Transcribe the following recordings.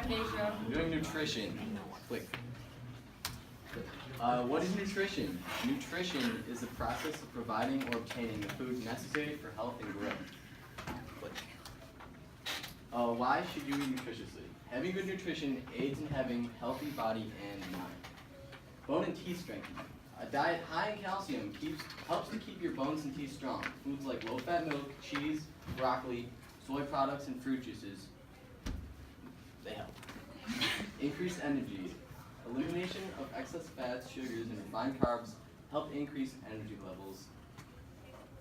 Pedro. We're doing nutrition. Click. What is nutrition? Nutrition is the process of providing or obtaining the food necessary for health and growth. Click. Why should you eat nutritiously? Having good nutrition aids in having healthy body and mind. Bone and teeth strengthening. A diet high in calcium helps to keep your bones and teeth strong. Foods like low-fat milk, cheese, broccoli, soy products, and fruit juices, they help. Increased energy. Elimination of excess fats, sugars, and refined carbs help increase energy levels.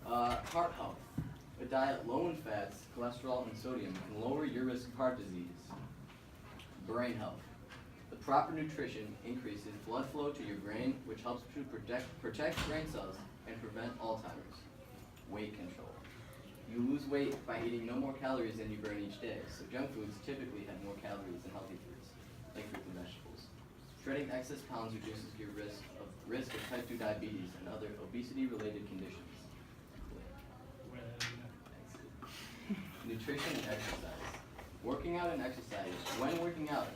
Heart health. A diet low in fats, cholesterol, and sodium can lower your risk of heart disease. Brain health. The proper nutrition increases blood flow to your brain, which helps to protect brain cells and prevent Alzheimer's. Weight control. You lose weight by eating no more calories than you burn each day, so junk foods typically have more calories than healthy foods, like fruits and vegetables. Shredding excess pounds reduces your risk of type 2 diabetes and other obesity-related conditions. Nutrition and exercise. Working out and exercise. When working out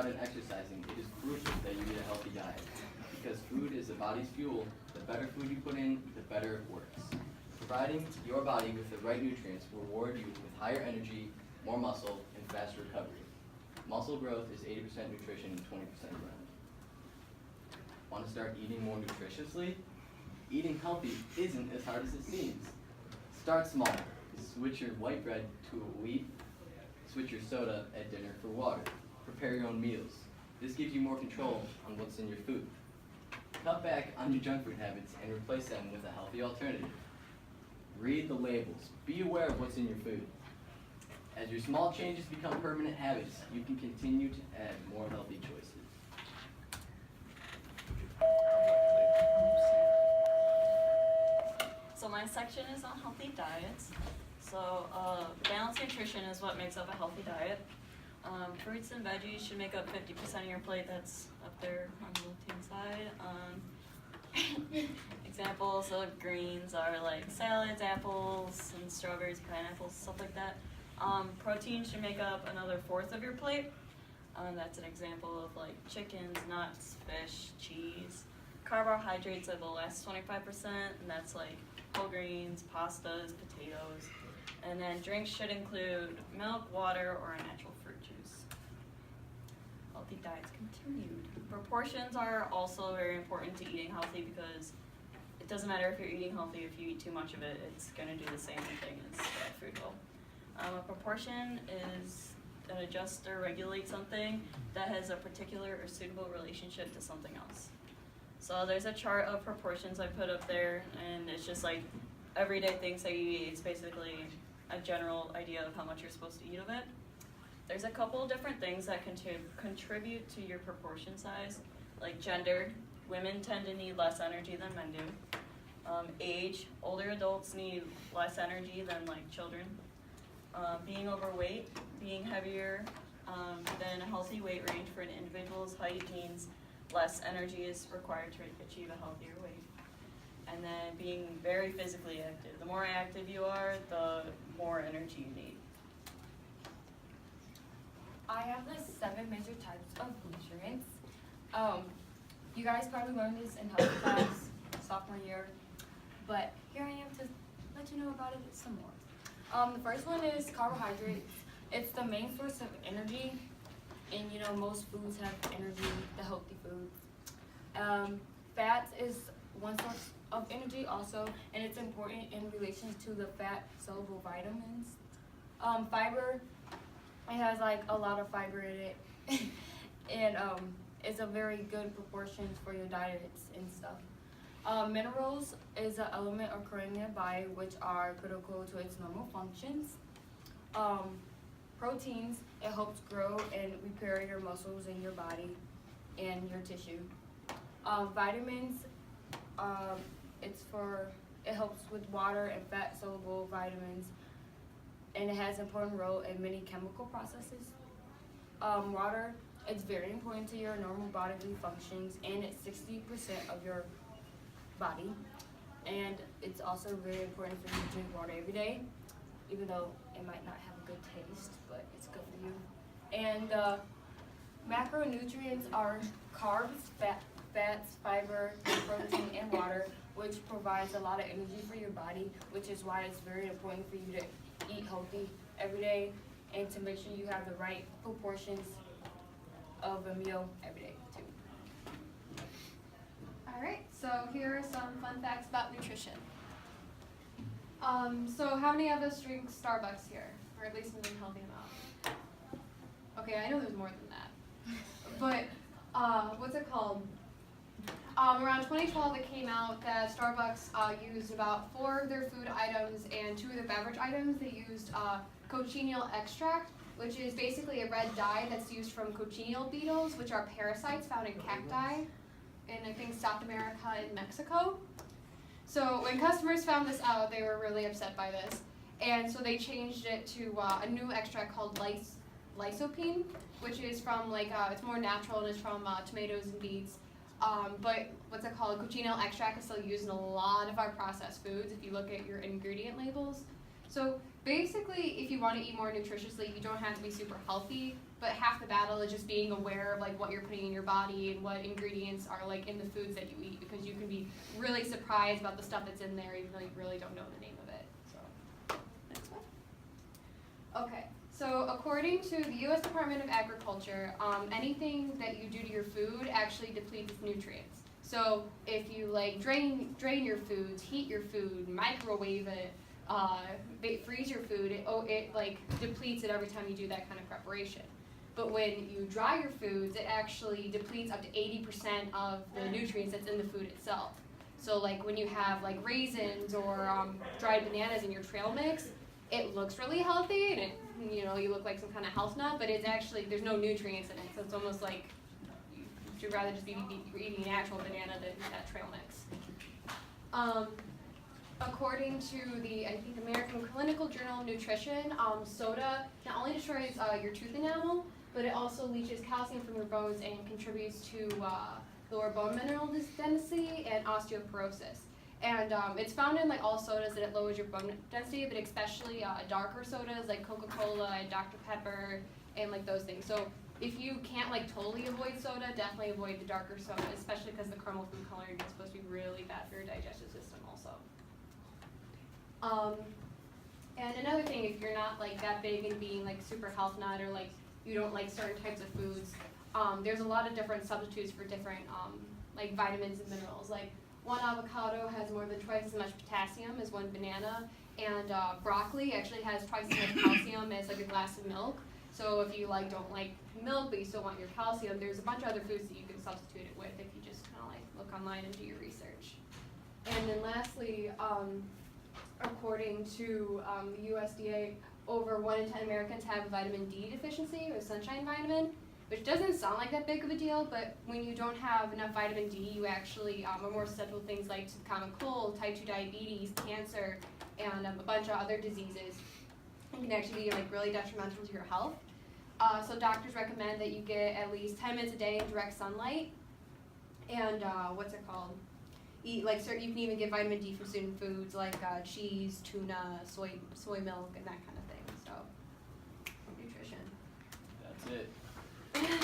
and exercising, it is crucial that you eat a healthy diet. Because food is the body's fuel, the better food you put in, the better it works. Providing your body with the right nutrients will reward you with higher energy, more muscle, and faster recovery. Muscle growth is 80% nutrition and 20% ground. Want to start eating more nutritiously? Eating healthy isn't as hard as it seems. Start small. Switch your white bread to wheat. Switch your soda at dinner for water. Prepare your own meals. This gives you more control on what's in your food. Cut back on your junk food habits and replace them with a healthy alternative. Read the labels. Be aware of what's in your food. As your small changes become permanent habits, you can continue to add more healthy choices. So my section is on healthy diets. So balanced nutrition is what makes up a healthy diet. Fruits and veggies should make up 50% of your plate. That's up there on the left-hand side. Examples of greens are like salads, apples, and strawberries, pineapples, stuff like that. Protein should make up another fourth of your plate. That's an example of like chickens, nuts, fish, cheese. Carbohydrates are the last 25%, and that's like whole grains, pastas, potatoes. And then drinks should include milk, water, or a natural fruit juice. Healthy diets continued. Proportions are also very important to eating healthy because it doesn't matter if you're eating healthy, if you eat too much of it, it's going to do the same thing as food will. A proportion is an adjust or regulate something that has a particular or suitable relationship to something else. So there's a chart of proportions I put up there, and it's just like everyday things that you eat. It's basically a general idea of how much you're supposed to eat of it. There's a couple of different things that contribute to your proportion size, like gender. Women tend to need less energy than men do. Age, older adults need less energy than like children. Being overweight, being heavier than a healthy weight range for an individual's height means less energy is required to achieve a healthier weight. And then being very physically active. The more active you are, the more energy you need. I have the 7 major types of nutrients. You guys probably learned this in health class sophomore year, but here I am to let you know about it some more. The first one is carbohydrates. It's the main source of energy, and you know most foods have energy, the healthy foods. Fats is one source of energy also, and it's important in relation to the fat-soluble vitamins. Fiber, it has like a lot of fiber in it, and it's a very good proportion for your diets and stuff. Minerals is an element occurring nearby which are critical to its normal functions. Proteins, it helps grow and repair your muscles in your body and your tissue. Vitamins, it helps with water and fat-soluble vitamins, and it has an important role in many chemical processes. Water, it's very important to your normal bodily functions, and it's 60% of your body. And it's also very important for you to drink water every day, even though it might not have a good taste, but it's good for you. And macronutrients are carbs, fats, fiber, protein, and water, which provides a lot of energy for your body, which is why it's very important for you to eat healthy every day and to make sure you have the right proportions of a meal every day too. Alright, so here are some fun facts about nutrition. So how many of us drink Starbucks here? Or at least an unhealthy amount? Okay, I know there's more than that. But, what's it called? Around 2012 it came out that Starbucks used about 4 of their food items and 2 of their beverage items. They used cochineal extract, which is basically a red dye that's used from cochineal beetles, which are parasites found in cacti in, I think, South America and Mexico. So when customers found this out, they were really upset by this. And so they changed it to a new extract called lycopene, which is from, it's more natural and it's from tomatoes and beets. But what's it called? Cochineal extract is still used in a lot of our processed foods if you look at your ingredient labels. So basically, if you want to eat more nutritiously, you don't have to be super healthy, but half the battle is just being aware of what you're putting in your body and what ingredients are in the foods that you eat, because you can be really surprised about the stuff that's in there even though you really don't know the name of it. So, next one. Okay, so according to the U.S. Department of Agriculture, anything that you do to your food actually depletes its nutrients. So if you drain your foods, heat your food, microwave it, freeze your food, it depletes it every time you do that kind of preparation. But when you dry your foods, it actually depletes up to 80% of the nutrients that's in the food itself. So when you have raisins or dried bananas in your trail mix, it looks really healthy and you look like some kind of health nut, but it's actually, there's no nutrients in it. So it's almost like you'd rather just be eating a natural banana than that trail mix. According to the, I think, American Clinical Journal of Nutrition, soda not only destroys your tooth enamel, but it also leaches calcium from your bones and contributes to lower bone mineral density and osteoporosis. And it's found in all sodas that it lowers your bone density, but especially darker sodas like Coca-Cola and Dr. Pepper and those things. So if you can't totally avoid soda, definitely avoid the darker soda, especially because the caramel food coloring is supposed to be really bad for your digestive system also. And another thing, if you're not that big in being super health nut or you don't like certain types of foods, there's a lot of different substitutes for different vitamins and minerals. One avocado has more than twice as much potassium as one banana, and broccoli actually has twice as much calcium as a glass of milk. So if you don't like milk but you still want your calcium, there's a bunch of other foods that you can substitute it with if you just kind of look online and do your research. And then lastly, according to the USDA, over 1 in 10 Americans have a vitamin D deficiency, or sunshine vitamin, which doesn't sound like that big of a deal, but when you don't have enough vitamin D, you actually are more susceptible to things like common cold, type 2 diabetes, cancer, and a bunch of other diseases. It can actually be really detrimental to your health. So doctors recommend that you get at least 10 minutes a day in direct sunlight, and eat you can even get vitamin D from certain foods like cheese, tuna, soy milk, and that kind of thing. So, nutrition. That's it.